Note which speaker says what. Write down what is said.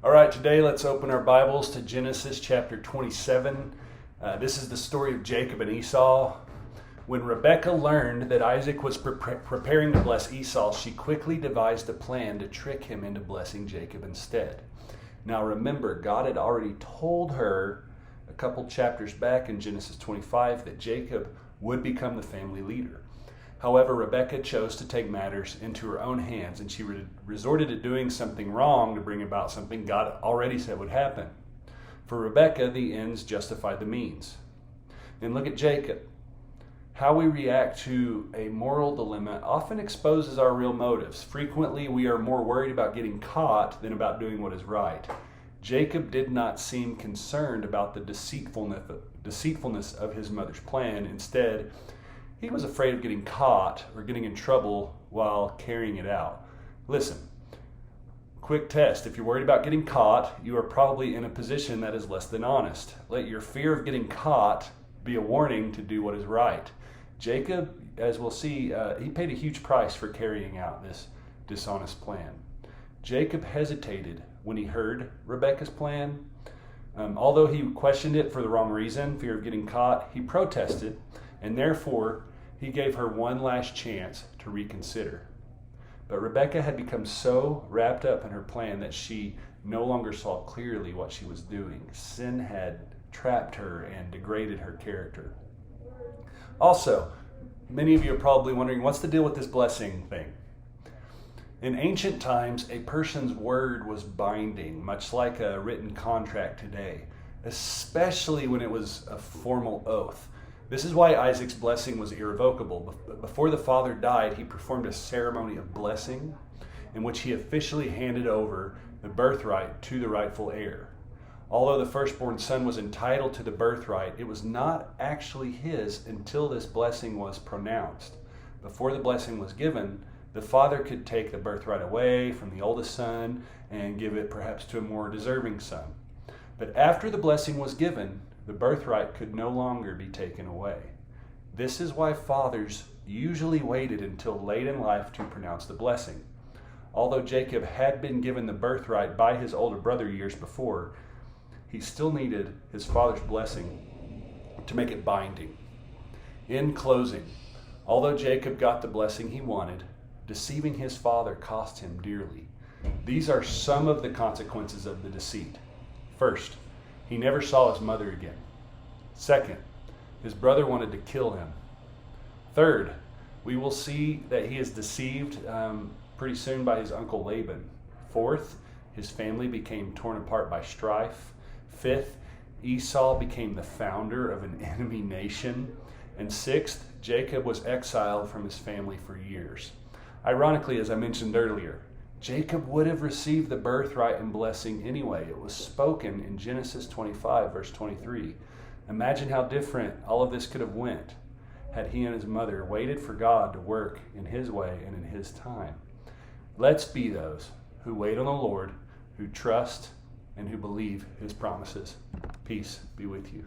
Speaker 1: All right, today let's open our Bibles to Genesis chapter 27. This is the story of Jacob and Esau. When Rebekah learned that Isaac was preparing to bless Esau, she quickly devised a plan to trick him into blessing Jacob instead. Now remember, God had already told her a couple chapters back in Genesis 25 that Jacob would become the family leader. However, Rebekah chose to take matters into her own hands, and she resorted to doing something wrong to bring about something God already said would happen. For Rebekah, the ends justified the means. Then look at Jacob. How we react to a moral dilemma often exposes our real motives. Frequently, we are more worried about getting caught than about doing what is right. Jacob did not seem concerned about the deceitfulness of his mother's plan. Instead, he was afraid of getting caught or getting in trouble while carrying it out. Listen, quick test. If you're worried about getting caught, you are probably in a position that is less than honest. Let your fear of getting caught be a warning to do what is right. Jacob, as we'll see, he paid a huge price for carrying out this dishonest plan. Jacob hesitated when he heard Rebekah's plan. Although he questioned it for the wrong reason, fear of getting caught, he protested, and therefore he gave her one last chance to reconsider. But Rebekah had become so wrapped up in her plan that she no longer saw clearly what she was doing. Sin had trapped her and degraded her character. Also, many of you are probably wondering, what's the deal with this blessing thing? In ancient times, a person's word was binding, much like a written contract today, especially when it was a formal oath. This is why Isaac's blessing was irrevocable. Before the father died, he performed a ceremony of blessing in which he officially handed over the birthright to the rightful heir. Although the firstborn son was entitled to the birthright, it was not actually his until this blessing was pronounced. Before the blessing was given, the father could take the birthright away from the oldest son and give it perhaps to a more deserving son. But after the blessing was given, the birthright could no longer be taken away. This is why fathers usually waited until late in life to pronounce the blessing. Although Jacob had been given the birthright by his older brother years before, he still needed his father's blessing to make it binding. In closing, although Jacob got the blessing he wanted, deceiving his father cost him dearly. These are some of the consequences of the deceit. First, he never saw his mother again. Second, his brother wanted to kill him. Third, we will see that he is deceived pretty soon by his uncle Laban. Fourth, his family became torn apart by strife. Fifth, Esau became the founder of an enemy nation. And sixth, Jacob was exiled from his family for years. Ironically, as I mentioned earlier, Jacob would have received the birthright and blessing anyway. It was spoken in Genesis 25, verse 23. Imagine how different all of this could have went had he and his mother waited for God to work in his way and in his time. Let's be those who wait on the Lord, who trust, and who believe his promises. Peace be with you.